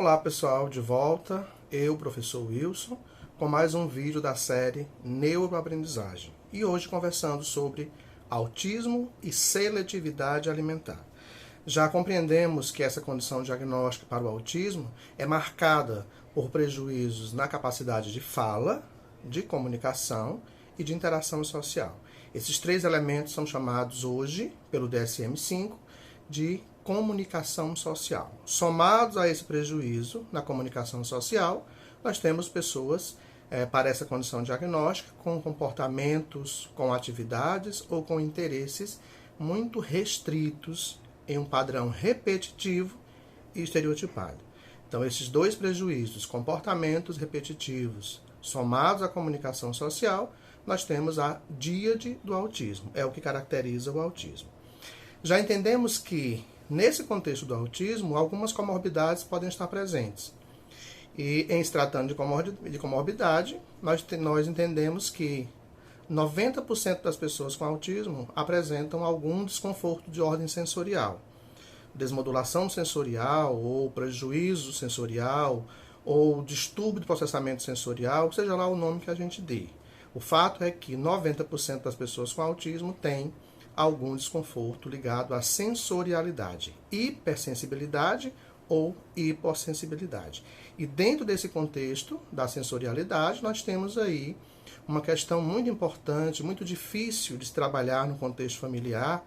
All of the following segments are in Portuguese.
Olá pessoal, de volta, eu, professor Wilson, com mais um vídeo da série Neuroaprendizagem. E hoje conversando sobre autismo e seletividade alimentar. Já compreendemos que essa condição diagnóstica para o autismo é marcada por prejuízos na capacidade de fala, de comunicação e de interação social. Esses três elementos são chamados hoje, pelo DSM-5, de comunicação social. Somados a esse prejuízo na comunicação social, nós temos pessoas para essa condição diagnóstica com comportamentos, com atividades ou com interesses muito restritos em um padrão repetitivo e estereotipado. Então, esses dois prejuízos, comportamentos repetitivos, somados à comunicação social, nós temos a díade do autismo, é o que caracteriza o autismo. Já entendemos que, nesse contexto do autismo, algumas comorbidades podem estar presentes. E, em se tratando de comorbidade, nós entendemos que 90% das pessoas com autismo apresentam algum desconforto de ordem sensorial. Desmodulação sensorial, ou prejuízo sensorial, ou distúrbio de processamento sensorial, seja lá o nome que a gente dê. O fato é que 90% das pessoas com autismo têm algum desconforto ligado à sensorialidade, hipersensibilidade ou hipossensibilidade. E dentro desse contexto da sensorialidade, nós temos aí uma questão muito importante, muito difícil de se trabalhar no contexto familiar,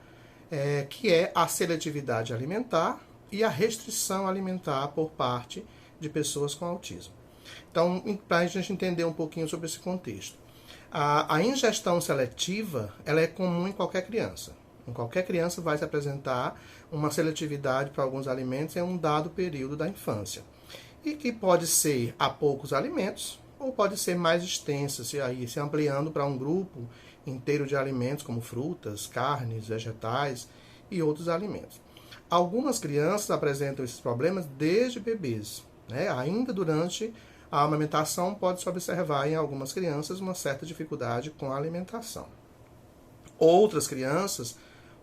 que é a seletividade alimentar e a restrição alimentar por parte de pessoas com autismo. Então, para a gente entender um pouquinho sobre esse contexto. A ingestão seletiva, ela é comum em qualquer criança. Em qualquer criança vai se apresentar uma seletividade para alguns alimentos em um dado período da infância. E que pode ser a poucos alimentos, ou pode ser mais extensa, se ampliando para um grupo inteiro de alimentos, como frutas, carnes, vegetais e outros alimentos. Algumas crianças apresentam esses problemas desde bebês, ainda durante a amamentação pode-se observar em algumas crianças uma certa dificuldade com a alimentação. Outras crianças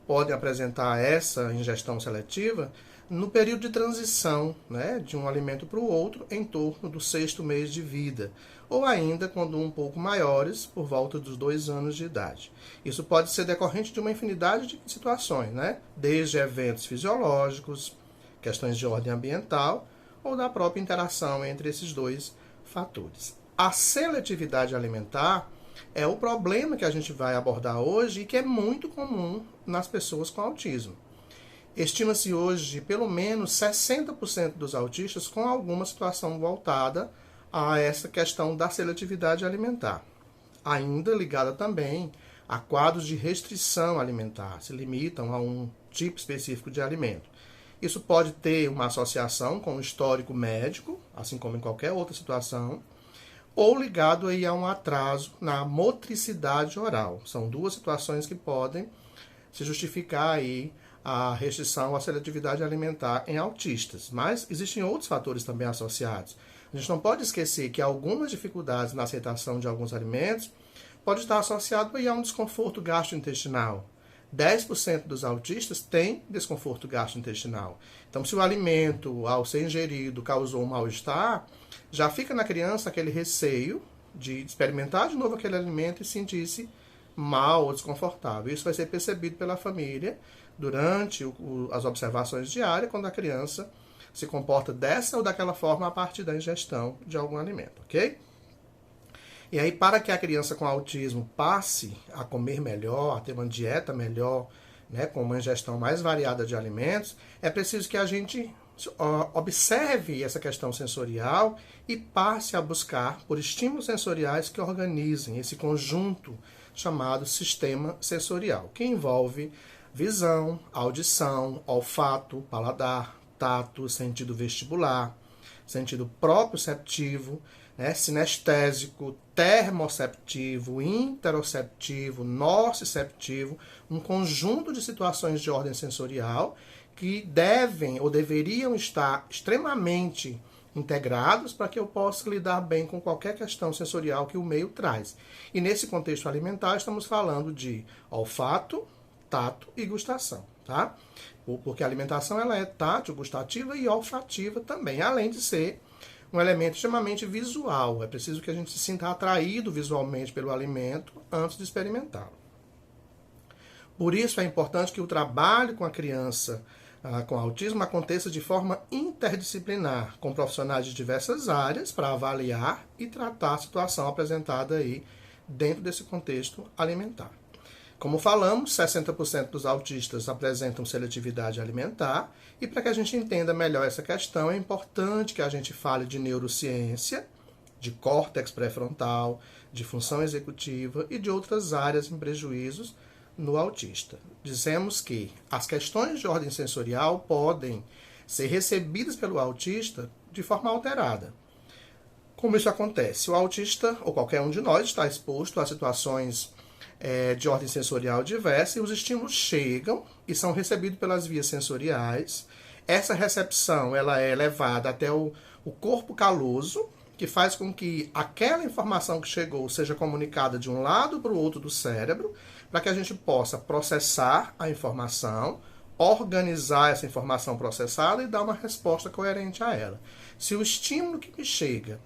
podem apresentar essa ingestão seletiva no período de transição, de um alimento para o outro, em torno do 6º mês de vida, ou ainda quando um pouco maiores, por volta dos 2 anos de idade. Isso pode ser decorrente de uma infinidade de situações, desde eventos fisiológicos, questões de ordem ambiental, ou da própria interação entre esses dois fatores. A seletividade alimentar é o problema que a gente vai abordar hoje e que é muito comum nas pessoas com autismo. Estima-se hoje pelo menos 60% dos autistas com alguma situação voltada a essa questão da seletividade alimentar, ainda ligada também a quadros de restrição alimentar, se limitam a um tipo específico de alimento. Isso pode ter uma associação com o histórico médico, assim como em qualquer outra situação, ou ligado aí a um atraso na motricidade oral. São duas situações que podem se justificar aí a restrição à seletividade alimentar em autistas. Mas existem outros fatores também associados. A gente não pode esquecer que algumas dificuldades na aceitação de alguns alimentos pode estar associado aí a um desconforto gastrointestinal. 10% dos autistas têm desconforto gastrointestinal. Então, se o alimento, ao ser ingerido, causou um mal-estar, já fica na criança aquele receio de experimentar de novo aquele alimento e sentir-se mal ou desconfortável. Isso vai ser percebido pela família durante as observações diárias, quando a criança se comporta dessa ou daquela forma a partir da ingestão de algum alimento, ok? E aí, para que a criança com autismo passe a comer melhor, a ter uma dieta melhor, com uma ingestão mais variada de alimentos, é preciso que a gente observe essa questão sensorial e passe a buscar por estímulos sensoriais que organizem esse conjunto chamado sistema sensorial, que envolve visão, audição, olfato, paladar, tato, sentido vestibular, sentido proprioceptivo, sinestésico, termoceptivo, interoceptivo, nociceptivo, um conjunto de situações de ordem sensorial que devem ou deveriam estar extremamente integrados para que eu possa lidar bem com qualquer questão sensorial que o meio traz. E nesse contexto alimentar estamos falando de olfato, tato e gustação. tá? Porque a alimentação ela é tátil, gustativa e olfativa também, além de ser um elemento extremamente visual. É preciso que a gente se sinta atraído visualmente pelo alimento antes de experimentá-lo. Por isso é importante que o trabalho com a criança com autismo aconteça de forma interdisciplinar, com profissionais de diversas áreas para avaliar e tratar a situação apresentada aí dentro desse contexto alimentar. Como falamos, 60% dos autistas apresentam seletividade alimentar, e para que a gente entenda melhor essa questão, é importante que a gente fale de neurociência, de córtex pré-frontal, de função executiva e de outras áreas em prejuízos no autista. Dizemos que as questões de ordem sensorial podem ser recebidas pelo autista de forma alterada. Como isso acontece? O autista, ou qualquer um de nós, está exposto a situações de ordem sensorial diversa e os estímulos chegam e são recebidos pelas vias sensoriais. Essa recepção ela é levada até o corpo caloso, que faz com que aquela informação que chegou seja comunicada de um lado para o outro do cérebro, para que a gente possa processar a informação, organizar essa informação processada e dar uma resposta coerente a ela. Se o estímulo que me chega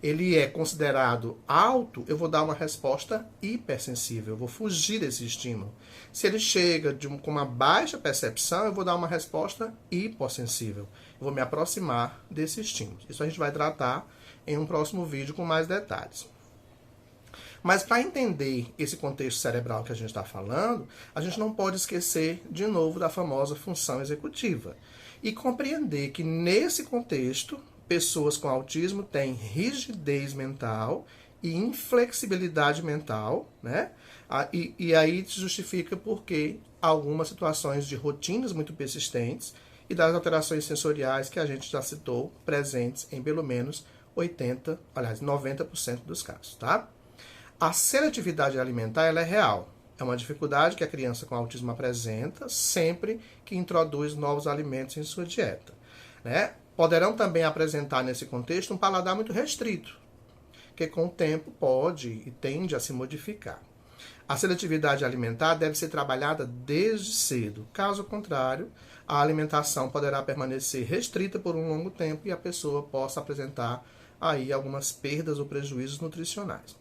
ele é considerado alto, eu vou dar uma resposta hipersensível, eu vou fugir desse estímulo. Se ele chega com uma baixa percepção, eu vou dar uma resposta hipossensível. Eu vou me aproximar desse estímulo. Isso a gente vai tratar em um próximo vídeo com mais detalhes. Mas para entender esse contexto cerebral que a gente está falando, a gente não pode esquecer de novo da famosa função executiva. E compreender que nesse contexto, pessoas com autismo têm rigidez mental e inflexibilidade mental, né? E aí se justifica porque algumas situações de rotinas muito persistentes e das alterações sensoriais que a gente já citou, presentes em pelo menos 90% dos casos, tá? A seletividade alimentar ela é real. É uma dificuldade que a criança com autismo apresenta sempre que introduz novos alimentos em sua dieta, né? Poderão também apresentar nesse contexto um paladar muito restrito, que com o tempo pode e tende a se modificar. A seletividade alimentar deve ser trabalhada desde cedo. Caso contrário, a alimentação poderá permanecer restrita por um longo tempo e a pessoa possa apresentar aí algumas perdas ou prejuízos nutricionais.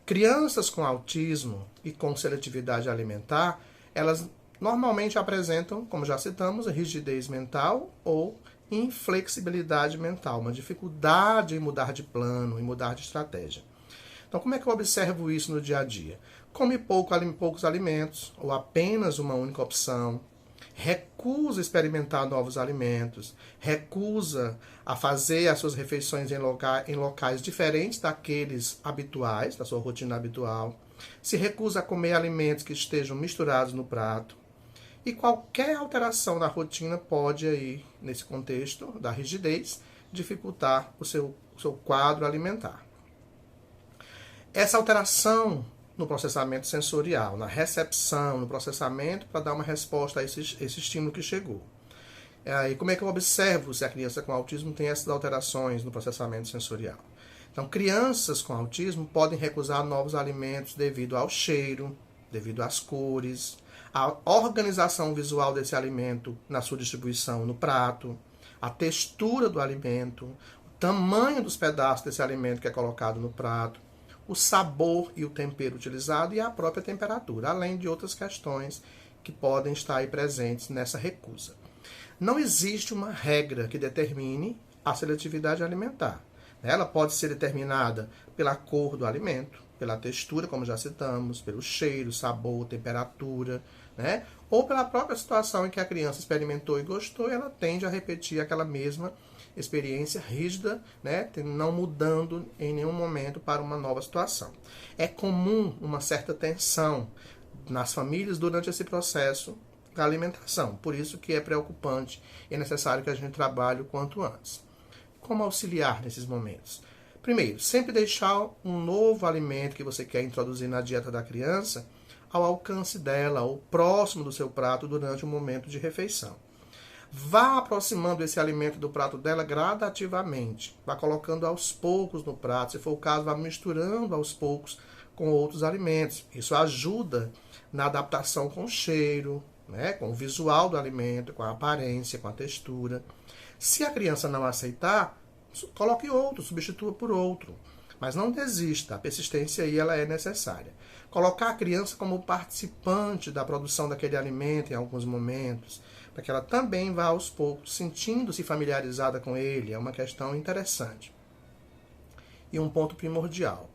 Crianças com autismo e com seletividade alimentar, elas normalmente apresentam, como já citamos, rigidez mental ou inflexibilidade mental, uma dificuldade em mudar de plano, em mudar de estratégia. Então, como é que eu observo isso no dia a dia? Come poucos alimentos, ou apenas uma única opção, recusa experimentar novos alimentos, recusa a fazer as suas refeições em locais diferentes daqueles habituais, da sua rotina habitual, se recusa a comer alimentos que estejam misturados no prato. E qualquer alteração na rotina pode, aí, nesse contexto da rigidez, dificultar o seu quadro alimentar. Essa alteração no processamento sensorial, na recepção, no processamento, para dar uma resposta a esse estímulo que chegou. E como é que eu observo se a criança com autismo tem essas alterações no processamento sensorial? Então, crianças com autismo podem recusar novos alimentos devido ao cheiro, devido às cores, a organização visual desse alimento na sua distribuição no prato, a textura do alimento, o tamanho dos pedaços desse alimento que é colocado no prato, o sabor e o tempero utilizado e a própria temperatura, além de outras questões que podem estar aí presentes nessa recusa. Não existe uma regra que determine a seletividade alimentar. Ela pode ser determinada pela cor do alimento, pela textura, como já citamos, pelo cheiro, sabor, temperatura, né? Ou pela própria situação em que a criança experimentou e gostou, e ela tende a repetir aquela mesma experiência rígida, né? Não mudando em nenhum momento para uma nova situação. É comum uma certa tensão nas famílias durante esse processo da alimentação, por isso que é preocupante e é necessário que a gente trabalhe o quanto antes. Como auxiliar nesses momentos? Primeiro, sempre deixar um novo alimento que você quer introduzir na dieta da criança ao alcance dela, ou próximo do seu prato durante o momento de refeição. Vá aproximando esse alimento do prato dela gradativamente. Vá colocando aos poucos no prato. Se for o caso, vá misturando aos poucos com outros alimentos. Isso ajuda na adaptação com o cheiro, né? Com o visual do alimento, com a aparência, com a textura. Se a criança não aceitar, coloque outro, substitua por outro. Mas não desista, a persistência aí ela é necessária. Colocar a criança como participante da produção daquele alimento em alguns momentos, para que ela também vá aos poucos sentindo-se familiarizada com ele, é uma questão interessante. E um ponto primordial,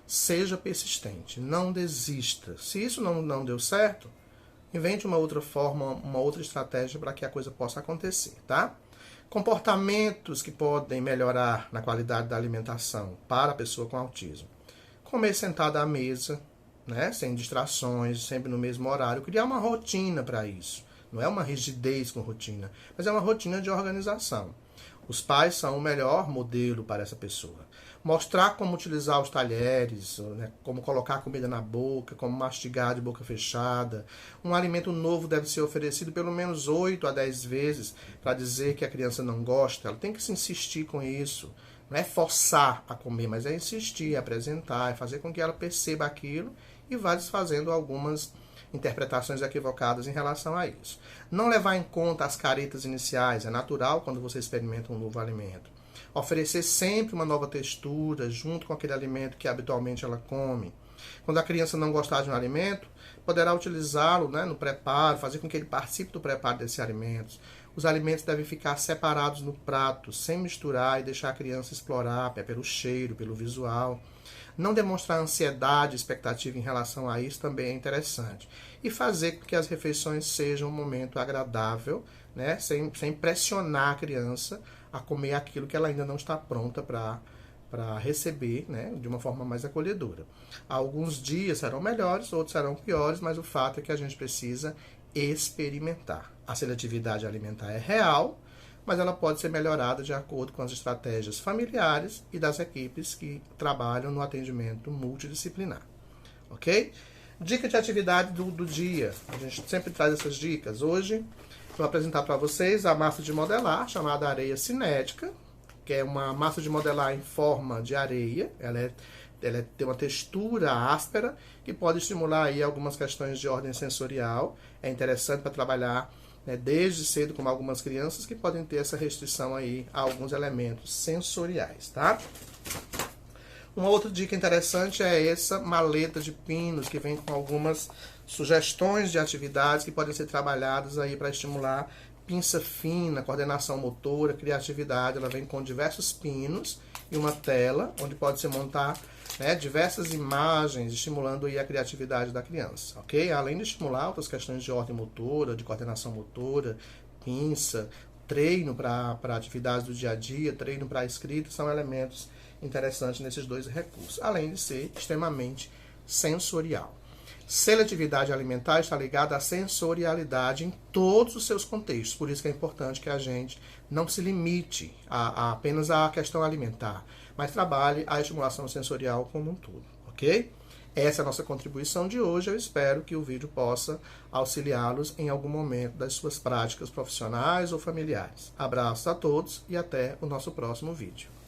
seja persistente, não desista. Se isso não deu certo, invente uma outra forma, uma outra estratégia para que a coisa possa acontecer, tá? Comportamentos que podem melhorar na qualidade da alimentação para a pessoa com autismo. Comer sentada à mesa, né, sem distrações, sempre no mesmo horário. Criar uma rotina para isso. Não é uma rigidez com rotina, mas é uma rotina de organização. Os pais são o melhor modelo para essa pessoa. Mostrar como utilizar os talheres, né, como colocar a comida na boca, como mastigar de boca fechada. Um alimento novo deve ser oferecido pelo menos 8 a 10 vezes para dizer que a criança não gosta. Ela tem que se insistir com isso. Não é forçar a comer, mas é insistir, apresentar, fazer com que ela perceba aquilo e vá desfazendo algumas interpretações equivocadas em relação a isso. Não levar em conta as caretas iniciais, é natural quando você experimenta um novo alimento. Oferecer sempre uma nova textura junto com aquele alimento que habitualmente ela come. Quando a criança não gostar de um alimento, poderá utilizá-lo, né, no preparo, fazer com que ele participe do preparo desse alimento. Os alimentos devem ficar separados no prato, sem misturar e deixar a criança explorar pelo cheiro, pelo visual. Não demonstrar ansiedade, expectativa em relação a isso também é interessante. E fazer com que as refeições sejam um momento agradável, né, sem pressionar a criança a comer aquilo que ela ainda não está pronta para receber, né, de uma forma mais acolhedora. Alguns dias serão melhores, outros serão piores, mas o fato é que a gente precisa experimentar. A seletividade alimentar é real, mas ela pode ser melhorada de acordo com as estratégias familiares e das equipes que trabalham no atendimento multidisciplinar. Ok? Dica de atividade do dia. A gente sempre traz essas dicas. Hoje, vou apresentar para vocês a massa de modelar, chamada areia cinética, que é uma massa de modelar em forma de areia. Ela tem uma textura áspera, que pode estimular aí algumas questões de ordem sensorial. É interessante para trabalhar, né, desde cedo com algumas crianças que podem ter essa restrição aí a alguns elementos sensoriais, tá? Uma outra dica interessante é essa maleta de pinos, que vem com algumas sugestões de atividades que podem ser trabalhadas aí para estimular pinça fina, coordenação motora, criatividade. Ela vem com diversos pinos e uma tela onde pode se montar, né, diversas imagens, estimulando aí a criatividade da criança, ok? Além de estimular outras questões de ordem motora, de coordenação motora, pinça, treino para atividades do dia a dia, treino para escrita, são elementos interessantes nesses dois recursos, além de ser extremamente sensorial. Seletividade alimentar está ligada à sensorialidade em todos os seus contextos, por isso que é importante que a gente não se limite apenas à questão alimentar, mas trabalhe a estimulação sensorial como um todo, ok? Essa é a nossa contribuição de hoje. Eu espero que o vídeo possa auxiliá-los em algum momento das suas práticas profissionais ou familiares. Abraços a todos e até o nosso próximo vídeo.